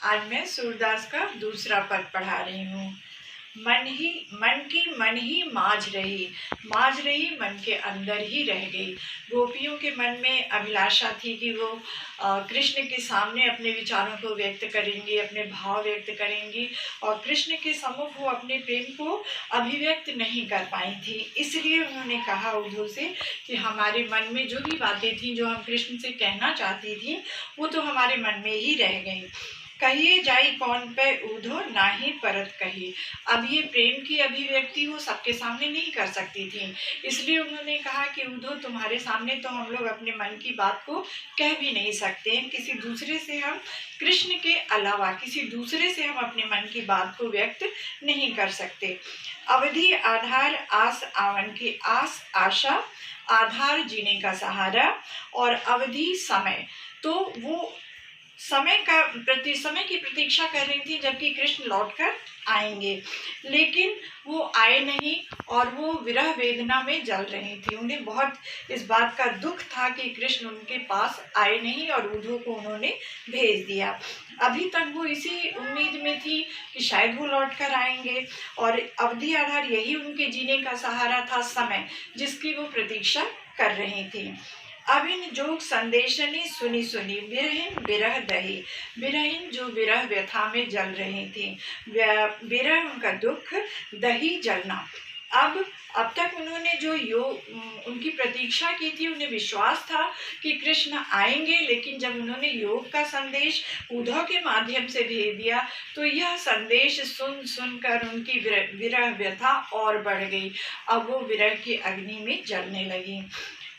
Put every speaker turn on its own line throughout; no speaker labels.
आज मैं सूरदास का दूसरा पद पढ़ा रही हूँ। मन की मन ही माज रही मन के अंदर ही रह गई। गोपियों के मन में अभिलाषा थी कि वो कृष्ण के सामने अपने विचारों को व्यक्त करेंगी, अपने भाव व्यक्त करेंगी, और कृष्ण के सम्मुख वो अपने प्रेम को अभिव्यक्त नहीं कर पाई थी। इसलिए उन्होंने कहा उद्धव से कि हमारे मन में जो भी बातें थी, जो हम कृष्ण से कहना चाहती थी, वो तो हमारे मन में ही रह गई। कहिए जाई कौन पे उधो नाही परत कही। अब ये प्रेम की अभिव्यक्ति वो सबके सामने नहीं कर सकती थी, इसलिए उन्होंने कहा कि उधो तुम्हारे सामने तो हम लोग अपने मन की बात को कह भी नहीं सकते हैं। किसी दूसरे से हम, कृष्ण के अलावा किसी दूसरे से हम अपने मन की बात को व्यक्त नहीं कर सकते। अवधि आधार आस आवन की आस आशा, आधार जीने का सहारा, और अवधि समय, तो वो समय की प्रतीक्षा कर रही थी जबकि कृष्ण लौटकर आएंगे, लेकिन वो आए नहीं और वो विरह वेदना में जल रही थी। उन्हें बहुत इस बात का दुख था कि कृष्ण उनके पास आए नहीं और उद्धव को उन्होंने भेज दिया। अभी तक वो इसी उम्मीद में थी कि शायद वो लौट कर आएंगे, और अवधि आधार यही उनके जीने का सहारा था, समय, जिसकी वो प्रतीक्षा कर रही थी। अभिन जोग संदेशनी सुनी सुनी विरहिन विरह दही। विरहिन जो विरह व्यथा में जल रही थी, विरह उनका दुख, दही जलना। अब तक उन्होंने जो योग उनकी प्रतीक्षा की थी, उन्हें विश्वास था कि कृष्ण आएंगे, लेकिन जब उन्होंने योग का संदेश उद्धव के माध्यम से भेज दिया तो यह संदेश सुनकर उनकी विरह व्यथा और बढ़ गई। अब वो विरह की अग्नि में जलने लगी।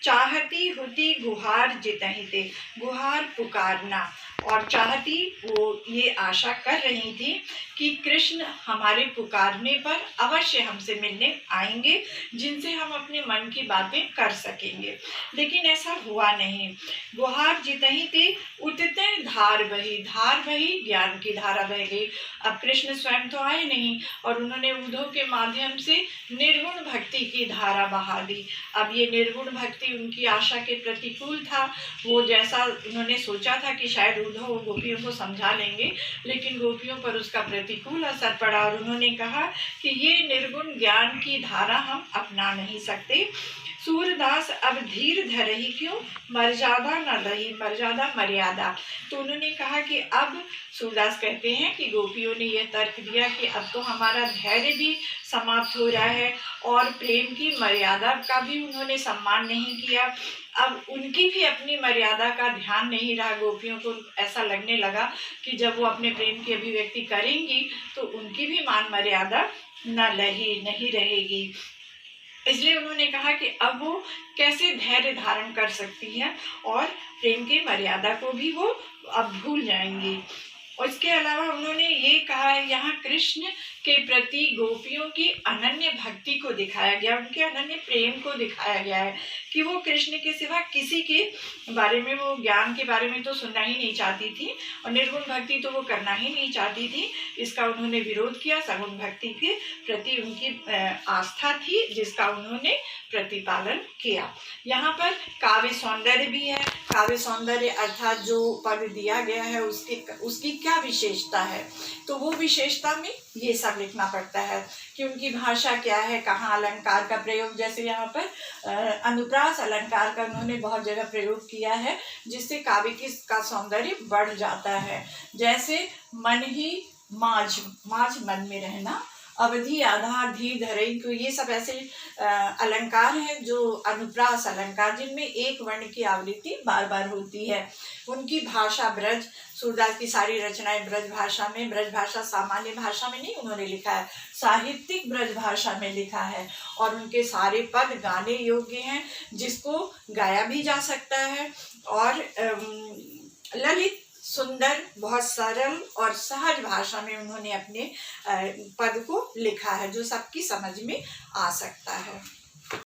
चाहती होती गुहार जितहिते, गुहार पुकारना, और चाहती वो ये आशा कर रही थी कि कृष्ण हमारे पुकारने पर अवश्य हमसे मिलने आएंगे, जिनसे हम अपने मन की बातें कर सकेंगे, लेकिन ऐसा हुआ नहीं। गुहार जितहिते उतते धार बही ज्ञान की धारा बह गई। अब कृष्ण स्वयं तो आए नहीं और उन्होंने उद्धव के माध्यम से निर्गुण भक्ति की धारा बहा दी। अब ये निर्गुण भक्ति उनकी आशा के प्रतिकूल था। वो जैसा उन्होंने सोचा था कि शायद उद्धव गोपियों को समझा लेंगे, लेकिन गोपियों पर उसका प्रतिकूल असर पड़ा और उन्होंने कहा कि ये निर्गुण ज्ञान की धारा हम अपना नहीं सकते। सूरदास अब धीर धरही क्यों, मर्यादा न रही, मर्यादा मर्यादा। तो उन्होंने कहा कि अब सूरदास कहते हैं कि गोपियों ने यह तर्क दिया कि अब तो हमारा धैर्य भी समाप्त हो रहा है और प्रेम की मर्यादा का भी उन्होंने सम्मान नहीं किया। अब उनकी भी अपनी मर्यादा का ध्यान नहीं रहा। गोपियों को ऐसा लगने लगा कि जब वो अपने प्रेम की अभिव्यक्ति करेंगी तो उनकी भी मान मर्यादा नहीं रहेगी। इसलिए उन्होंने कहा कि अब वो कैसे धैर्य धारण कर सकती हैं और प्रेम की मर्यादा को भी वो अब भूल जाएंगी। और इसके अलावा उन्होंने ये कहा है, यहाँ कृष्ण के प्रति गोपियों की अनन्य भक्ति को दिखाया गया, उनके अनन्य प्रेम को दिखाया गया है कि वो कृष्ण के सिवा किसी के बारे में, वो ज्ञान के बारे में तो सुनना ही नहीं चाहती थी और निर्गुण भक्ति तो वो करना ही नहीं चाहती थी। इसका उन्होंने विरोध किया। सगुण भक्ति के प्रति उनकी आस्था थी, जिसका उन्होंने प्रतिपालन किया। यहाँ पर काव्य सौंदर्य भी है। काव्य सौंदर्य अर्थात जो पद दिया गया है उसकी क्या विशेषता है, तो वो विशेषता में ये सब लिखना पड़ता है कि उनकी भाषा क्या है, कहाँ अलंकार का प्रयोग, जैसे यहाँ पर अनुप्रास अलंकार का उन्होंने बहुत जगह प्रयोग किया है, जिससे काव्य का सौंदर्य बढ़ जाता है। जैसे मन ही माझ मन में रहना, अवधि आधार धीर धरई, तो ये सब ऐसे अलंकार हैं जो अनुप्रास अलंकार, जिनमें एक वर्ण की आवृत्ति बार बार होती है। उनकी भाषा ब्रज, सूरदास की सारी रचनाएं ब्रज भाषा में, ब्रज भाषा सामान्य भाषा में नहीं उन्होंने लिखा है, साहित्यिक ब्रज भाषा में लिखा है, और उनके सारे पद गाने योग्य हैं, जिसको गाया भी जा सकता है, और ललित, सुंदर, बहुत सरल और सहज भाषा में उन्होंने अपने पद को लिखा है, जो सबकी समझ में आ सकता है।